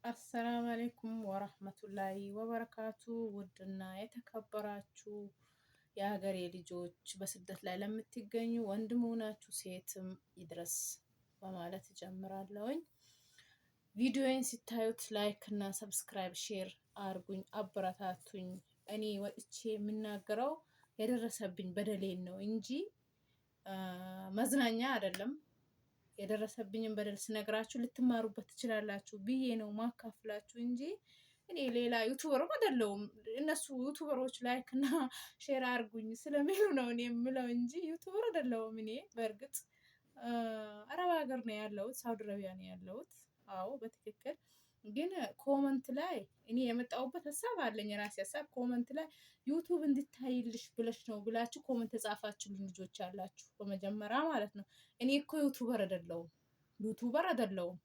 አሰላሙ አለይኩም ወራህመቱላሂ ወበረካቱ። ውድና የተከበራችሁ የሀገሬ ልጆች በስደት ላይ ለምትገኙ ወንድም ሆናችሁ ሴትም ይድረስ በማለት እጀምራለሁኝ። ቪዲዮዬን ሲታዩት ላይክ እና ሰብስክራይብ ሼር አርጉኝ፣ አበረታቱኝ። እኔ ወጥቼ የምናገረው የደረሰብኝ በደሌን ነው እንጂ መዝናኛ አይደለም። የደረሰብኝን በደል ስነግራችሁ ልትማሩበት ትችላላችሁ ብዬ ነው ማካፍላችሁ እንጂ እኔ ሌላ ዩቱበርም አይደለሁም። እነሱ ዩቱበሮች ላይክ እና ሼር አርጉኝ ስለሚሉ ነው እኔ የምለው እንጂ ዩቱበር አይደለሁም። እኔ በእርግጥ አረብ ሀገር ነው ያለሁት፣ ሳውዲ አረቢያ ነው ያለሁት። አዎ በትክክል ግን ኮመንት ላይ እኔ የመጣሁበት ሀሳብ አለኝ፣ የራሴ ሀሳብ። ኮመንት ላይ ዩቱብ እንድታይልሽ ብለሽ ነው ብላችሁ ኮመንት የጻፋችሁልኝ ልጆች አላችሁ። በመጀመሪያ ማለት ነው እኔ እኮ ዩቱበር አይደለሁም።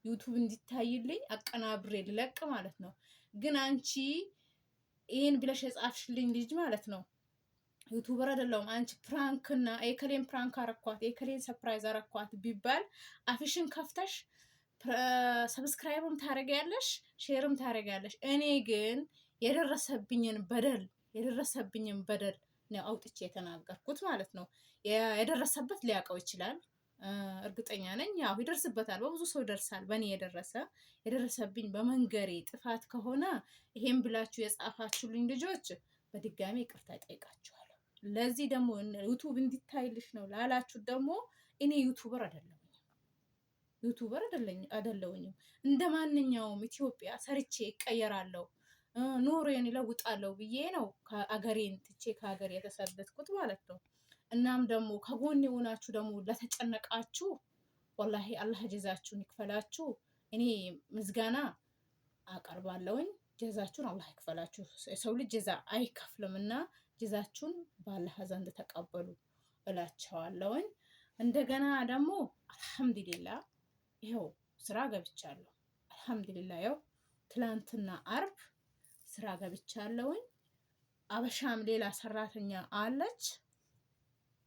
ዩቱብ እንዲታይልኝ አቀናብሬ ልለቅ ማለት ነው። ግን አንቺ ይሄን ብለሽ የጻፍሽልኝ ልጅ ማለት ነው ዩቱበር አይደለሁም። አንቺ ፕራንክና ኤከሌን ፕራንክ አረኳት፣ ኤከሌን ሰርፕራይዝ አረኳት ቢባል አፍሽን ከፍተሽ ሰብስክራይብም ታደርጊያለሽ፣ ሼርም ታደርጊያለሽ። እኔ ግን የደረሰብኝን በደል ነው አውጥቼ የተናገርኩት ማለት ነው። የደረሰበት ሊያውቀው ይችላል፣ እርግጠኛ ነኝ። ያው ይደርስበታል፣ በብዙ ሰው ይደርሳል። በእኔ የደረሰብኝ በመንገሬ ጥፋት ከሆነ ይሄን ብላችሁ የጻፋችሁልኝ ልጆች በድጋሚ ይቅርታ ይጠይቃችኋለሁ። ለዚህ ደግሞ ዩቱብ እንዲታይልሽ ነው ላላችሁ ደግሞ እኔ ዩቱበር አይደለሁኝም። እንደ ማንኛውም ኢትዮጵያ ሰርቼ ይቀየራለሁ፣ ኑሮዬን ይለውጣለሁ ብዬ ነው አገሬን ትቼ ከሀገር የተሰደድኩት ማለት ነው። እናም ደግሞ ከጎን የሆናችሁ ደግሞ ለተጨነቃችሁ ወላሂ አላህ ጀዛችሁን ይክፈላችሁ። እኔ ምስጋና አቀርባለሁኝ። ጀዛችሁን አላህ ይክፈላችሁ። የሰው ልጅ ጀዛ አይከፍልም እና ጀዛችሁን በአላህ ዘንድ ተቀበሉ እላቸዋለሁኝ። እንደገና ደግሞ አልሐምዱሊላህ ይኸው ስራ ገብቻለሁ። አልሐምዱሊላህ ያው ትላንትና አርብ ስራ ገብቻለሁኝ። አበሻም ሌላ ሰራተኛ አለች።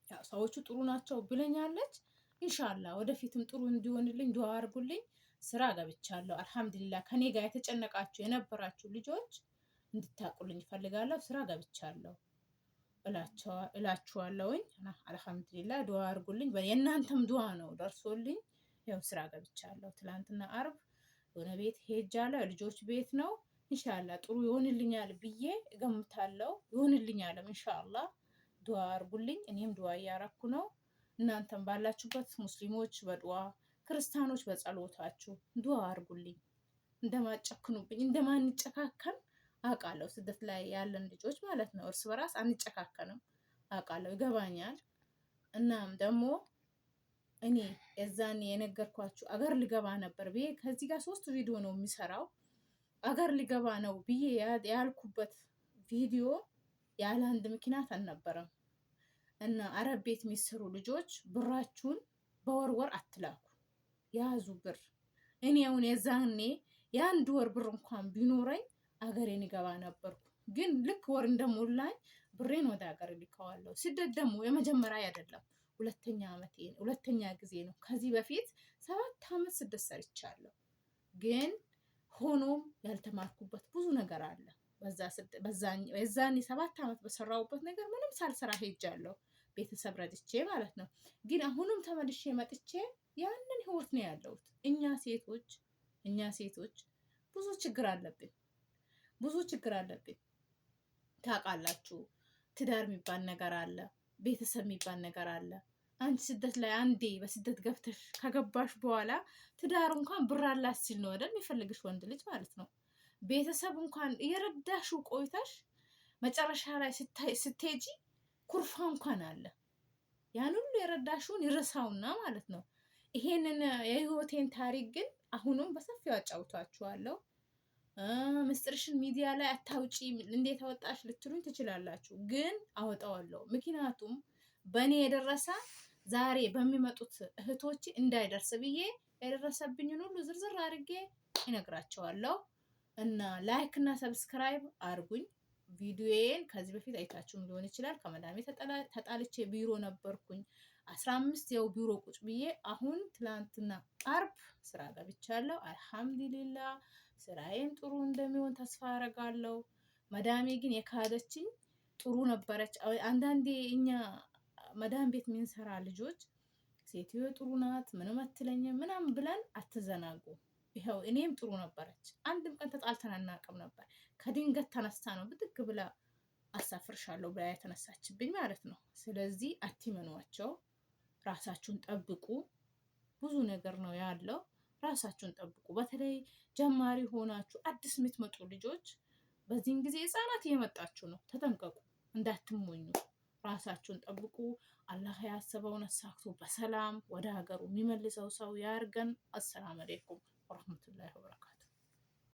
ያው ሰዎቹ ጥሩ ናቸው ብለኛለች። ኢንሻአላህ ወደፊትም ጥሩ እንዲሆንልኝ ዱአ አድርጉልኝ። ስራ ገብቻለሁ አልሐምዱሊላህ። ከኔ ጋር የተጨነቃችሁ የነበራችሁ ልጆች እንድታቁልኝ እፈልጋለሁ። ስራ ገብቻለሁ እላችኋለሁኝ። አልሐምዱሊላህ ዱአ አድርጉልኝ። የእናንተም ዱአ ነው ደርሶልኝ ያው ስራ ገብቻለሁ። ትላንትና አርብ የሆነ ቤት ሄጃለሁ፣ የልጆች ቤት ነው። ኢንሻአላህ ጥሩ ይሆንልኛል ብዬ እገምታለሁ። ይሆንልኛልም ኢንሻአላህ። ዱአ አርጉልኝ። እኔም ዱአ እያረኩ ነው። እናንተም ባላችሁበት ሙስሊሞች በዱአ ክርስቲያኖች በጸሎታችሁ ዱአ አርጉልኝ። እንደማጨክኑብኝ እንደማንጨካከን አውቃለሁ። ስደት ላይ ያለን ልጆች ማለት ነው እርስ በራስ አንጨካከንም አውቃለሁ፣ ይገባኛል። እናም ደግሞ እኔ የዛኔ የነገርኳችሁ አገር ልገባ ነበር ብዬ ከዚህ ጋር 3 ቪዲዮ ነው የሚሰራው። አገር ልገባ ነው ብዬ ያልኩበት ቪዲዮ ያለ አንድ ምክንያት አልነበረም። እና አረብ ቤት የሚሰሩ ልጆች ብራችሁን በወር አትላኩ፣ ያዙ ብር። እኔ አሁን የዛኔ የአንድ ወር ብር እንኳን ቢኖረኝ አገሬን ይገባ ነበርኩ። ግን ልክ ወር እንደሞላኝ ብሬን ወደ ሀገር ልከዋለሁ። ስደት ደግሞ የመጀመሪያ አይደለም፣ ሁለተኛ ጊዜ ነው። ከዚህ በፊት 7 ዓመት ስደት ሰርቻለሁ። ግን ሆኖም ያልተማርኩበት ብዙ ነገር አለ። የዛኔ 7 ዓመት በሰራሁበት ነገር ምንም ሳልሰራ ሄጃለሁ፣ ቤተሰብ ረድቼ ማለት ነው። ግን አሁንም ተመልሼ መጥቼ ያንን ህይወት ነው ያለሁት። እኛ ሴቶች ብዙ ችግር አለብን ታውቃላችሁ። ትዳር የሚባል ነገር አለ፣ ቤተሰብ የሚባል ነገር አለ። አንቺ ስደት ላይ አንዴ በስደት ገብተሽ ከገባሽ በኋላ ትዳር እንኳን ብር አላት ሲል ነው አይደል የሚፈልግሽ ወንድ ልጅ ማለት ነው። ቤተሰብ እንኳን እየረዳሽው ቆይተሽ መጨረሻ ላይ ስትሄጂ ኩርፋ እንኳን አለ። ያን ሁሉ የረዳሽውን ይረሳውና ማለት ነው። ይሄንን የህይወቴን ታሪክ ግን አሁንም በሰፊው አጫውታችኋለሁ። ምስጢርሽን ሚዲያ ላይ አታውጪ፣ እንዴት አወጣሽ ልትሉኝ ትችላላችሁ። ግን አወጣዋለሁ። ምክንያቱም በእኔ የደረሰ ዛሬ በሚመጡት እህቶች እንዳይደርስ ብዬ የደረሰብኝን ሁሉ ዝርዝር አድርጌ ይነግራቸዋለሁ። እና ላይክ እና ሰብስክራይብ አርጉኝ። ቪዲዮዬን ከዚህ በፊት አይታችሁም ሊሆን ይችላል። ከመዳሜ ተጣልቼ ቢሮ ነበርኩኝ። 15 ያው ቢሮ ቁጭ ብዬ አሁን ትላንትና አርብ ስራ ገብቻለሁ። አልሐምዱሊላህ ስራዬም ጥሩ እንደሚሆን ተስፋ አደርጋለሁ። መዳሜ ግን የካደችኝ ጥሩ ነበረች። አንዳንዴ እኛ መዳም ቤት የምንሰራ ልጆች ሴትዮ ጥሩ ናት ምንም አትለኝም ምናምን ብለን አትዘናጉ። ይኸው እኔም ጥሩ ነበረች። አንድም ቀን ተጣልተን አናውቅም ነበር። ከድንገት ተነስታ ነው ብድግ ብላ አሳፍርሻለሁ ብላ የተነሳችብኝ ማለት ነው። ስለዚህ አትመኗቸው፣ ራሳችሁን ጠብቁ። ብዙ ነገር ነው ያለው። ራሳችሁን ጠብቁ። በተለይ ጀማሪ ሆናችሁ አዲስ የምትመጡ ልጆች በዚህን ጊዜ ህፃናት እየመጣችሁ ነው፣ ተጠንቀቁ፣ እንዳትሞኙ። ራሳችሁን ጠብቁ። አላህ ያሰበውን አሳክቶ በሰላም ወደ ሀገሩ የሚመልሰው ሰው ያርገን። አሰላም አለይኩም ወረህመቱላሂ ወበረካቱ።